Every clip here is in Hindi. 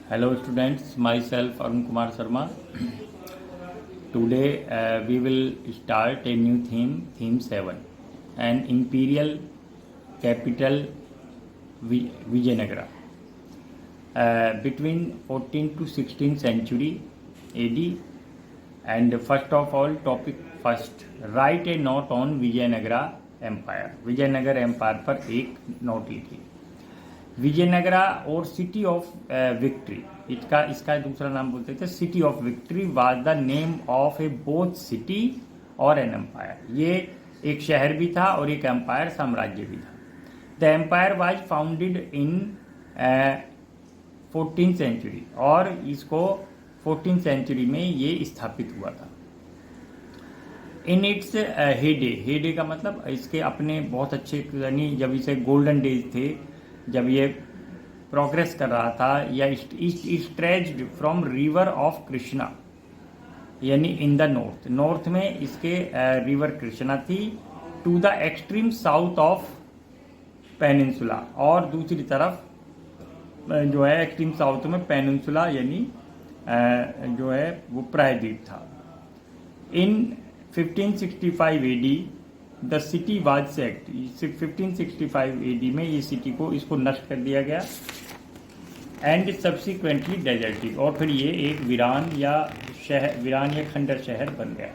Hello students, myself Arun Kumar Sharma. Today we will start a new theme 7, an imperial capital Vijayanagara. Between 14th to 16th century AD, and first of all, topic first, write a note on Vijayanagara Empire. Vijayanagara empire पर एक नोट लिखिए. विजयनगरा और सिटी ऑफ विक्ट्री, इसका दूसरा नाम बोलते थे city of victory, was the name of A both city और एन एम्पायर. ये एक शहर भी था और एक एम्पायर, साम्राज्य भी था. The empire was founded in 14th century, और इसको 14th सेंचुरी में ये स्थापित हुआ था. इन इट्स हेडे का मतलब इसके अपने बहुत अच्छे, यानी जब इसे गोल्डन डेज थे, जब ये प्रोग्रेस कर रहा था, या stretched from river of Krishna, यानी इन द नॉर्थ में इसके रिवर कृष्णा थी, to the extreme south of peninsula, और दूसरी तरफ जो है एक्सट्रीम साउथ में पेनिनसुला यानी जो है वो प्रायद्वीप था. इन 1565 AD the city was sect. 1565 AD में ये सिटी को इसको नष्ट कर दिया गया, एंड सब्सिक्वेंटली डेजर्टेड, और फिर ये एक वीरान या खंडर शहर बन गया.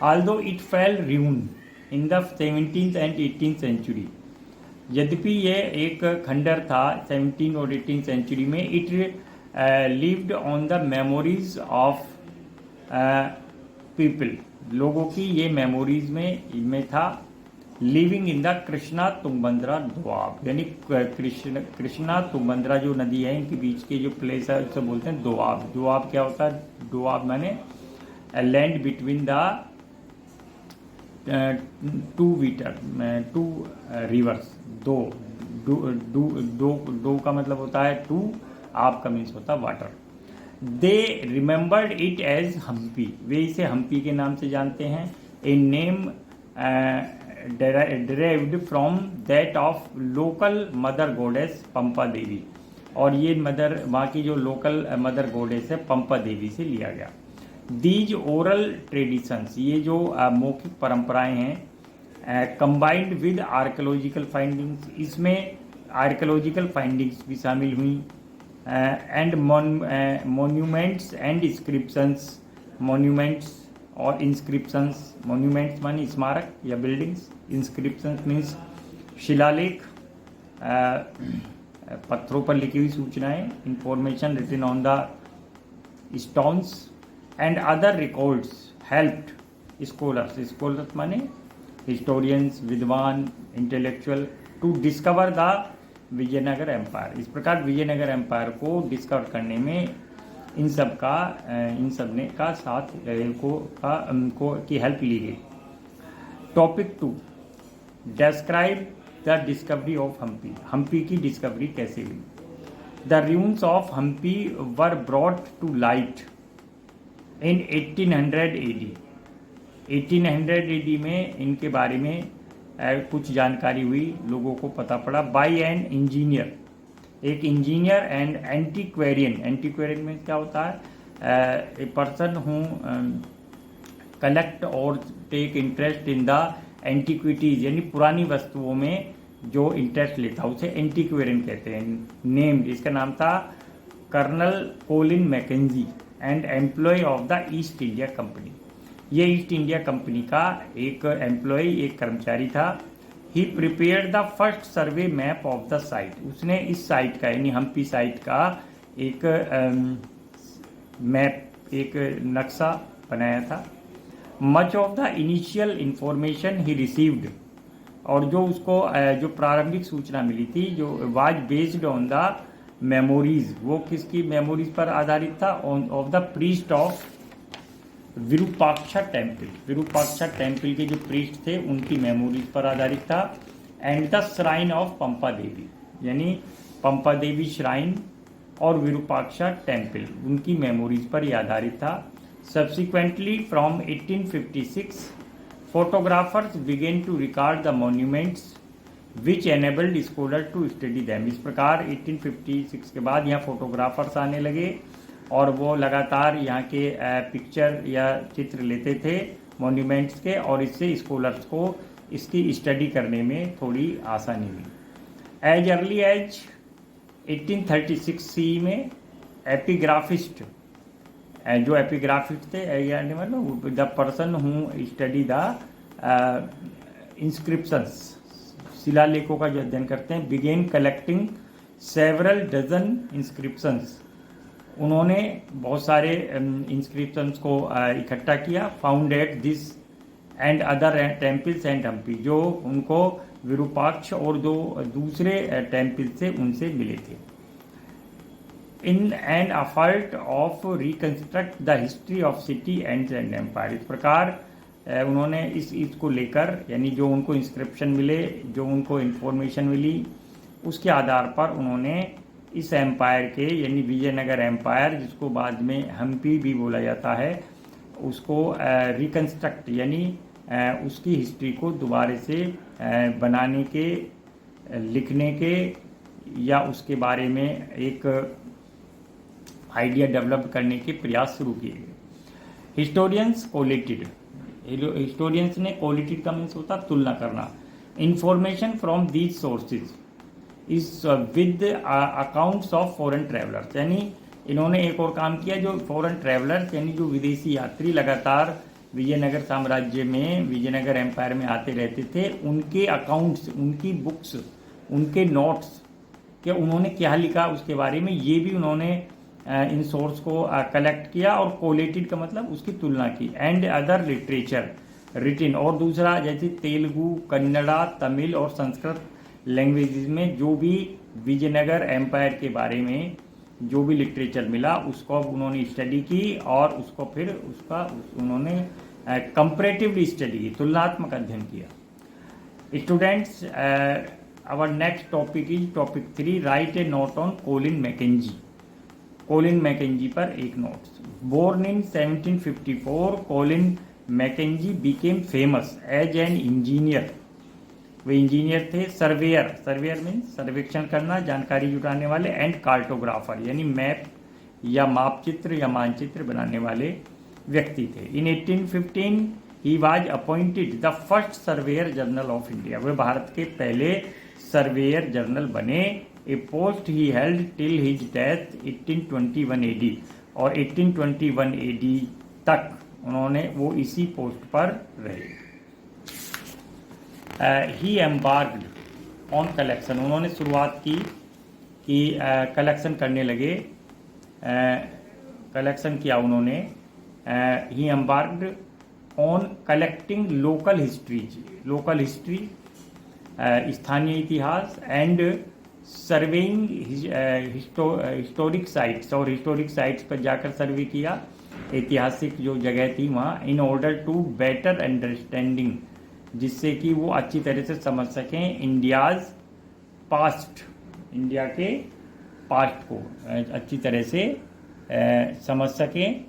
Although it fell ruin in the 17th and 18th century, यद्यपि ये एक खंडर था 17 और 18th सेंचुरी में, it lived on the memories of people, लोगों की ये मेमोरीज में था. Living in the Krishna Tungabhadra Doab, यानी कृष्णा तुंगभद्रा जो नदी है, इनके बीच के जो प्लेस है उससे बोलते हैं दोआब. दोआब क्या होता है? दोआब माने land between the two reverse. दो का मतलब होता है टू, आप का मीन्स होता है water. They remembered it as Hampi, वे इसे हम्पी के नाम से जानते हैं. A name derived from that of local mother goddess Pampa Devi, और ये वहाँ की जो लोकल मदर गॉडेस है पंपा देवी से लिया गया. दीज ओरल ट्रेडिशंस, ये जो मौखिक परंपराएं हैं, कंबाइंड विद आर्कियोलॉजिकल फाइंडिंग्स, इसमें आर्कियोलॉजिकल फाइंडिंग्स भी शामिल हुई, and monuments and inscriptions. Monuments और इंस्क्रिप्शंस, मोन्यूमेंट्स मानी स्मारक या बिल्डिंग्स, इंस्क्रिप्शंस मीन्स शिलालेख, पत्थरों पर लिखी हुई सूचनाएं, information written on the stones, and other records helped scholars माने हिस्टोरियंस, विद्वान, intellectual, to discover the Vijayanagara empire. इस प्रकार विजयनगर एम्पायर को डिस्कवर करने में इन सब ने का साथ की हेल्प ली गई. Topic 2, describe the discovery of Hampi. Hampi की डिस्कवरी कैसे हुई? The ruins of Hampi were brought to light in 1800 AD. 1800 AD में इनके बारे में कुछ जानकारी हुई, लोगों को पता पड़ा. बाय एन इंजीनियर, एक इंजीनियर एंड एंटीक्वेरियन. एंटीक्वेरियन में क्या होता है? ए पर्सन हूँ कलेक्ट और take interest in the antiquities, यानी पुरानी वस्तुओं में जो इंटरेस्ट लेता है उसे एंटीक्वेरियन कहते हैं. नेम्ड, इसका नाम था colonel Colin Mackenzie, and employ of the East India Company. ये ईस्ट इंडिया कंपनी का एक एम्प्लॉय, एक कर्मचारी था. He prepared the first survey map of the site. उसने इस साइट का, यानी हम्पी साइट का एक मैप, एक नक्शा बनाया था. Much of the initial information he received, और जो उसको जो प्रारंभिक सूचना मिली थी, जो was based on the memories, वो किसकी मेमोरीज पर आधारित था? Of the priest of Virupaksha temple. Virupaksha temple के जो प्रीस्ट थे उनकी मेमोरीज पर आधारित था. एंड द श्राइन ऑफ पंपा देवी, यानी पंपा देवी श्राइन और विरूपाक्षा टेम्पल, उनकी मेमोरीज पर यह आधारित था. Subsequently from 1856 photographers began to record the monuments which enabled scholar to study them. इस प्रकार 1856 के बाद यहाँ फोटोग्राफर्स आने लगे और वो लगातार यहाँ के पिक्चर या चित्र लेते थे मॉन्यूमेंट्स के, और इससे स्कॉलर्स को इसकी स्टडी करने में थोड़ी आसानी हुई। एज अर्ली एज 1836 सी में एपिग्राफिस्ट, जो एपिग्राफिस्ट थे यानी मतलब the person who study the inscriptions, शिलालेखों का जो अध्ययन करते हैं, began collecting several dozen inscriptions. उन्होंने बहुत सारे इंस्क्रिप्शंस को इकट्ठा किया। Found at this and other temples and Hampi, जो उनको विरूपाक्ष और दो दूसरे टेम्पल से उनसे मिले थे। In an effort of reconstruct the history of city and empire. इस प्रकार उन्होंने इस को लेकर, यानी जो उनको इंस्क्रिप्शन मिले, जो उनको इंफॉर्मेशन मिली, उसके आधार पर उन्होंने इस एम्पायर के, यानी विजयनगर एम्पायर, जिसको बाद में हम्पी भी बोला जाता है, उसको रिकंस्ट्रक्ट यानी उसकी हिस्ट्री को दोबारा से बनाने के, लिखने के या उसके बारे में एक आइडिया डेवलप करने के प्रयास शुरू किए गए। हिस्टोरियंस कोलेटेड, हिस्टोरियंस ने कोलेटेड का मीन्स होता तुलना करना, information from these sources is with accounts of foreign travellers. यानी इन्होंने एक और काम किया, जो फॉरेन ट्रैवलर्स यानी जो विदेशी यात्री लगातार विजयनगर साम्राज्य में, विजयनगर एम्पायर में आते रहते थे, उनके अकाउंट्स, उनकी बुक्स, उनके नोट्स कि उन्होंने क्या लिखा उसके बारे में, ये भी उन्होंने इन सोर्स को कलेक्ट किया और कोलेटेड का मतलब उसकी तुलना की। एंड अदर लिटरेचर रिटिन, और दूसरा जैसे तेलुगु, कन्नड़ा, तमिल और संस्कृत लैंग्वेजेस में जो भी विजयनगर एम्पायर के बारे में जो भी लिटरेचर मिला, उसको उन्होंने स्टडी की और उसको फिर उन्होंने कंपैरेटिवली स्टडी की, तुलनात्मक अध्ययन किया। Students, our next topic is topic 3, right a note on Colin Mackenzie. Colin Mackenzie पर एक नोट। Born in 1754, Colin Mackenzie became famous as an engineer. वे इंजीनियर थे। सर्वेयर, सर्वेयर मीन्स सर्वेक्षण करना, जानकारी जुटाने वाले, एंड कार्टोग्राफर यानी मैप या मापचित्र या मानचित्र बनाने वाले व्यक्ति थे। In 1815 he was appointed the first surveyor general of India. वे भारत के पहले सर्वेयर जनरल बने। A post he held till his death 1821 AD, और 1821 AD तक उन्होंने वो इसी पोस्ट पर रहे। ही एम्बार्क्ड ऑन कलेक्शन, उन्होंने शुरुआत की कि कलेक्शन करने लगे, कलेक्शन किया उन्होंने। He embarked on collecting local histories, local history, स्थानीय इतिहास, एंड सर्वेइंग हिस्टोरिक साइट्स, और हिस्टोरिक साइट्स पर जाकर सर्वे किया, ऐतिहासिक जो जगह थी वहाँ, in order to better understanding, जिससे कि वो अच्छी तरह से समझ सकें इंडियाज़ पास्ट, इंडिया के पास्ट को अच्छी तरह से समझ सकें,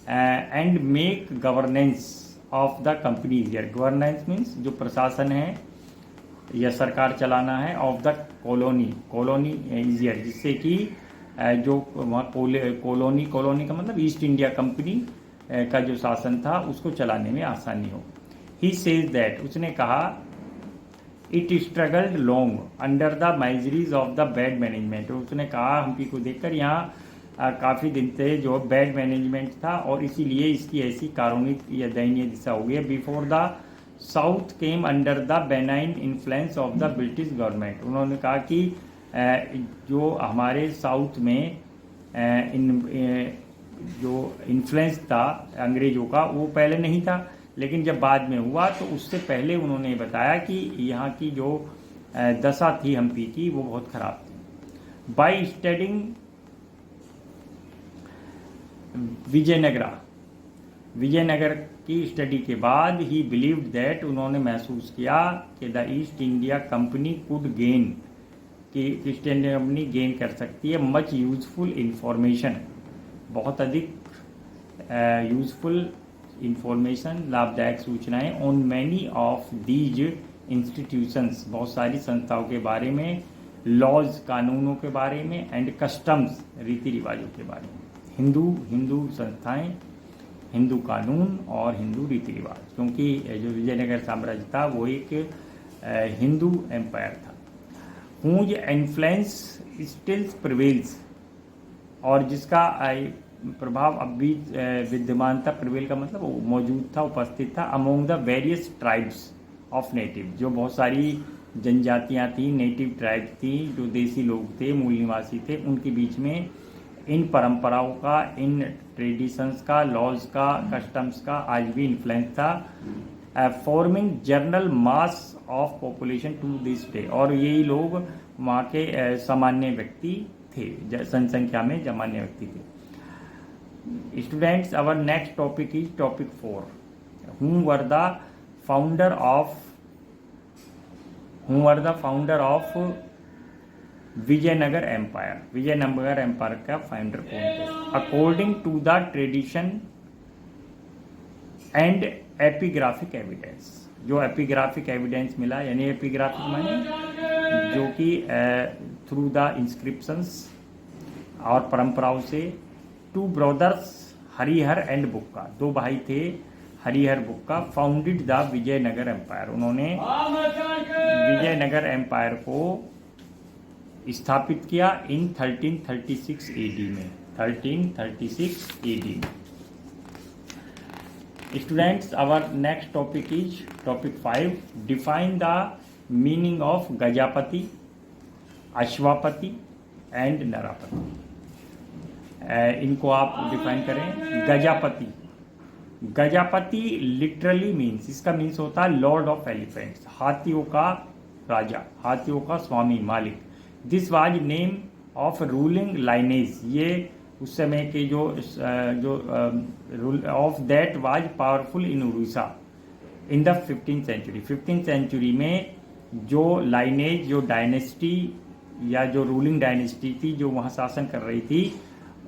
and make governance of the company easier. Governance means जो प्रशासन है या सरकार चलाना है, of the colony, colony easier, जिससे कि जो वहाँ कॉलोनी का मतलब ईस्ट इंडिया कंपनी का जो शासन था उसको चलाने में आसानी हो। ही सेज दैट, उसने कहा, it struggled long under the miseries of the bad management. उसने कहा हम्पी को देखकर यहाँ काफ़ी दिन से जो बैड मैनेजमेंट था और इसीलिए इसकी ऐसी कारुणिक या दयनीय दिशा हो गई। Before the south came under the benign influence of the British government. उन्होंने कहा कि जो हमारे साउथ में जो इन्फ्लुएंस था अंग्रेज़ों का वो पहले नहीं था, लेकिन जब बाद में हुआ तो उससे पहले उन्होंने बताया कि यहाँ की जो दशा थी हम्पी की वो बहुत ख़राब थी। बाई स्टडिंग विजयनगर की स्टडी के बाद ही बिलीव्ड दैट, उन्होंने महसूस किया कि the East India company could gain, कि ईस्ट इंडिया कंपनी गेन कर सकती है मच यूजफुल इंफॉर्मेशन, बहुत अधिक यूजफुल इंफॉर्मेशन, लाभदायक सूचनाएं, on many of these institutions, बहुत सारी संस्थाओं के बारे में, लॉज, कानूनों के बारे में, एंड कस्टम्स, रीति रिवाजों के बारे में। हिंदू संस्थाएं, हिंदू कानून और हिंदू रीति रिवाज, क्योंकि जो विजयनगर साम्राज्य था वो एक हिंदू एम्पायर था। हुज इन्फ्लुएंस स्टिल प्रिवेल्स, और जिसका प्रभाव अब भी विद्यमान था। प्रिवेल का मतलब वो मौजूद था, उपस्थित था। Among the various tribes of native, जो बहुत सारी जनजातियां थी, नेटिव ट्राइब्स थी, जो देसी लोग थे, मूल निवासी थे, उनके बीच में इन परंपराओं का, इन ट्रेडिशंस का, लॉज का, कस्टम्स का आज भी इन्फ्लुएंस था। Forming general mass of population to this day, और यही लोग वहाँ के सामान्य व्यक्ति थे, जनसंख्या में सामान्य व्यक्ति थे। Students, our next topic is topic 4। Who were the founder of Vijayanagar empire? Vijayanagar empire का फाउंडर कौन थे? According to the tradition and epigraphic evidence, जो एपिग्राफिक एविडेंस मिला, यानी एपिग्राफिक माने जो कि थ्रू द इंस्क्रिप्शंस और परंपराओं से। टू ब्रदर्स हरिहर एंड बुक्का, दो भाई थे हरिहर बुक्का, फाउंडेड द विजयनगर एम्पायर, उन्होंने विजयनगर एम्पायर को स्थापित किया इन 1336 एडी में, 1336 एडी में। Students, our next topic is topic 5। Define the meaning of Gajapati, Ashvapati and Narapati. इनको आप डिफाइन करें। गजापति, गजापति लिटरली मीन्स, इसका मीन्स होता है लॉर्ड ऑफ एलिफेंट्स, हाथियों का राजा, हाथियों का स्वामी, मालिक। This was name of ruling lineage, ये उस समय के जो of that was powerful in Orissa in the 15th century. 15th century में जो लाइनेज, जो डायनेस्टी या जो रूलिंग डायनेस्टी थी जो वहाँ शासन कर रही थी,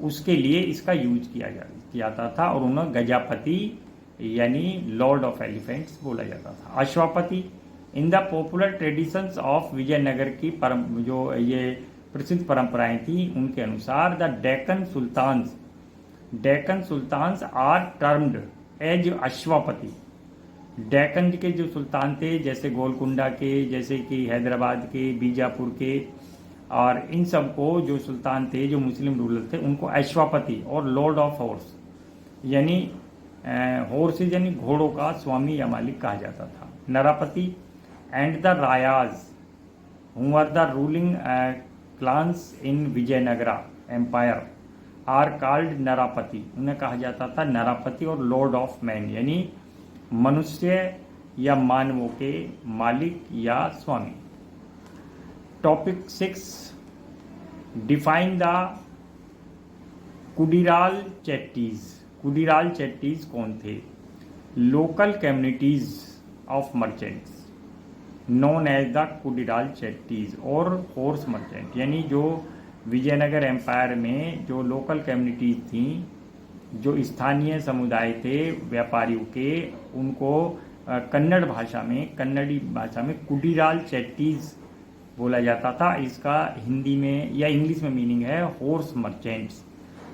उसके लिए इसका यूज किया जाता था, और उन्हें गजापति यानी लॉर्ड ऑफ एलिफेंट्स बोला जाता था। Ashvapati, in the popular traditions of Vijayanagar की जो ये प्रसिद्ध परंपराएं थी, उनके अनुसार the Deccan sultans are termed as Ashvapati. Deccan के जो सुल्तान थे, जैसे गोलकुंडा के, जैसे कि हैदराबाद के, बीजापुर के, और इन सब को जो सुल्तान थे, जो मुस्लिम रूलर थे, उनको अश्वापति और लॉर्ड ऑफ हॉर्स यानी हॉर्सेज यानी घोड़ों का स्वामी या मालिक कहा जाता था। Narapati and the Rayas who are the ruling clans in Vijayanagara empire are called Narapati, उन्हें कहा जाता था नरापति और लॉर्ड ऑफ मैन यानी मनुष्य या मानवों के मालिक या स्वामी। Topic 6। Define the Kudirai Chettis. Kudirai Chettis कौन थे? Local communities of merchants known as the Kudirai Chettis और हॉर्स मर्चेंट, यानी जो विजयनगर एम्पायर में जो लोकल कम्युनिटीज थी, जो स्थानीय समुदाय थे व्यापारियों के, उनको कन्नड़ी भाषा में कुडिराल चेट्टीज बोला जाता था। इसका हिंदी में या इंग्लिश में मीनिंग है हॉर्स मर्चेंट्स,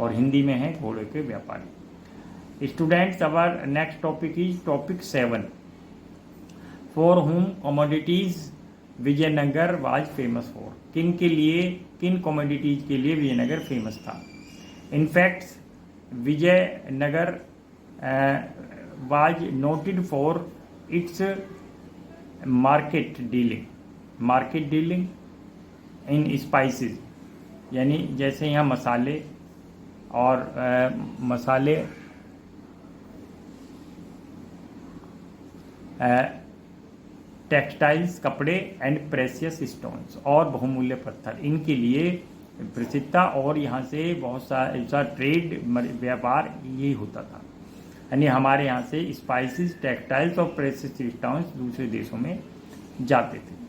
और हिंदी में है घोड़े के व्यापारी। Students, our next topic is topic 7। For whom commodities Vijayanagara was famous for, किन के लिए, किन कमोडिटीज के लिए विजयनगर फेमस था? In fact Vijayanagara was noted for its market dealing in spices, यानी जैसे यहाँ मसाले टेक्सटाइल्स, कपड़े एंड प्रेशियस स्टोन्स और बहुमूल्य पत्थर, इनके लिए प्रसिद्ध था। और यहाँ से बहुत सा ट्रेड व्यापार ये होता था, यानी हमारे यहाँ से स्पाइसेस, टेक्सटाइल्स और प्रेशियस स्टोन्स दूसरे देशों में जाते थे।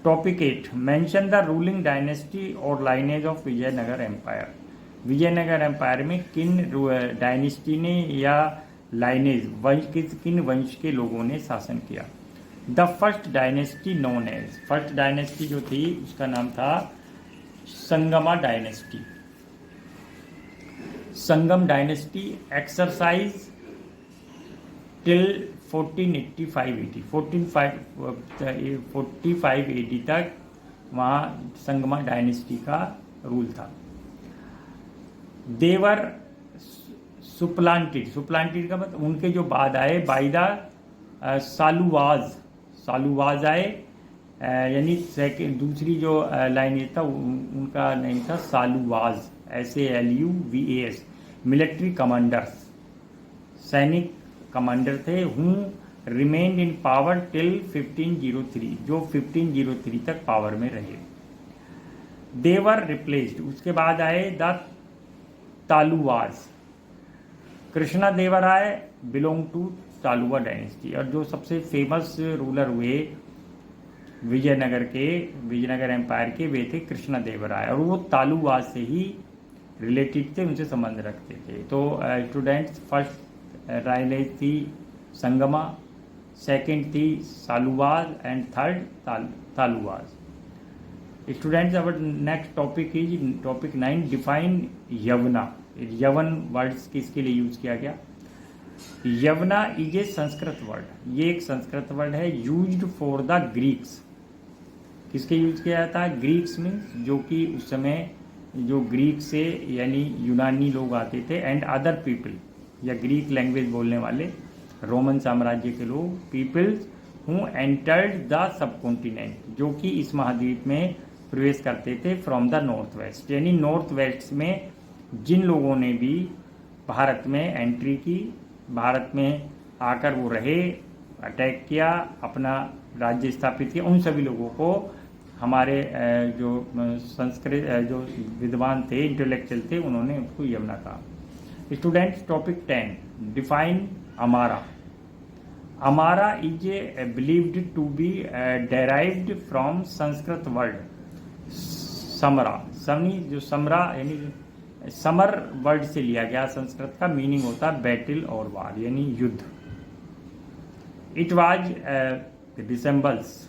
Topic 8। Mention the ruling dynasty और lineage of Vijayanagar empire. Vijayanagar empire में किन डायनेस्टी ने या लाइनेज किन वंश के लोगों ने शासन किया? The first dynasty known as, first dynasty जो थी उसका नाम था Sangama dynasty. Sangam dynasty exercise till 1485 AD तक वहाँ संगमा डायनेस्टी का रूल था। देवर सुप्लांटेड, सुप्लांटेड का मतलब उनके जो बाद आए बाय द सालुवाज, सालुवाज आए, यानी सेकेंड दूसरी जो लाइन ये था उनका नेम था सालुवाज, SALUVAS, मिलिट्री कमांडर्स, सैनिक कमांडर थे, हूँ रिमेन्ड इन पावर टिल 1503, जो 1503 तक पावर में रहे। देवर रिप्लेस्ड, उसके बाद आए the Tuluvas. Krishna Devaraya belong to Tuluva dynasty, और जो सबसे फेमस रूलर हुए विजयनगर के, विजयनगर एम्पायर के, वे थे कृष्णा देवराय, और वो तालुवाज से ही रिलेटेड थे, उनसे संबंध रखते थे। तो स्टूडेंट्स, फर्स्ट राइलेज थी संगमा, सेकंड थी Saluvas and third Tuluvas. Students, our next topic is topic 9, define Yavana. Yavana words किसके लिए यूज किया गया? Yavana is a Sanskrit word, ये एक संस्कृत वर्ड है, यूज्ड फॉर द ग्रीक्स। किसके यूज किया जाता है? ग्रीक्स मीन्स जो कि उस समय जो ग्रीक से यानी यूनानी लोग आते थे, एंड अदर पीपल या ग्रीक लैंग्वेज बोलने वाले रोमन साम्राज्य के लोग, peoples who entered the subcontinent, जो कि इस महाद्वीप में प्रवेश करते थे फ्रॉम द नॉर्थ वेस्ट, यानी नॉर्थ वेस्ट में जिन लोगों ने भी भारत में एंट्री की, भारत में आकर वो रहे, अटैक किया, अपना राज्य स्थापित किया, उन सभी लोगों को हमारे जो संस्कृत जो विद्वान थे, इंटेलेक्चुअल थे, उन्होंने उसको यवना कहा। Students, topic 10, define Amara. Amara is a believed to be derived from Sanskrit word samara. समनी जो समरा यानी समर वर्ड से लिया गया, संस्कृत का मीनिंग होता है बैटल और वार यानी युद्ध। It was resembles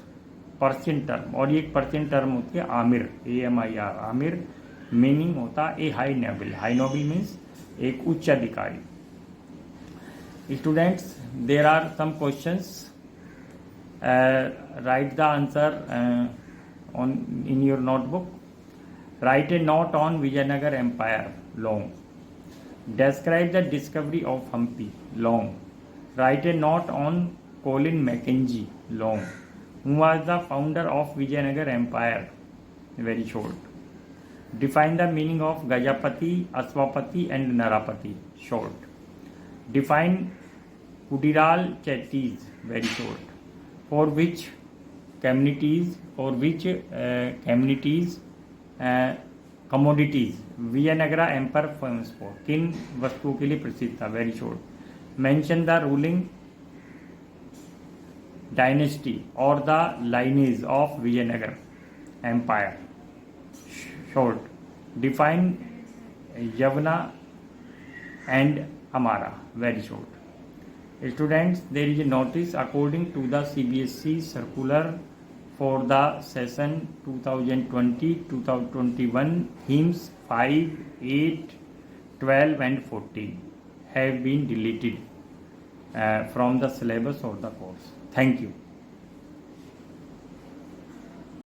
Persian term, और ये एक पर्शियन टर्म होती है आमिर, AMIR, आमिर मीनिंग होता है a high noble. High noble means एक उच्च अधिकारी। Students, there are some questions, write the answer on in your notebook. Write a note on Vijayanagar Empire, long. Describe the discovery of Hampi, long. Write a note on Colin Mackenzie, long. Who was the founder of Vijayanagar Empire, very short. Define the meaning of Gajapati, Aswapati and Narapati, short. Define Kudiral Chettis, very short. For which communities commodities Vijayanagara empire famous for, किन वस्तुओं के लिए प्रसिद्ध था, very short. Mention the ruling dynasty और the lineage of Vijayanagar empire, short. Define Yavana and Amara, very short. Students, there is a notice according to the CBSE circular for the session 2020-2021, themes 5, 8, 12 and 14 have been deleted from the syllabus of the course. Thank you.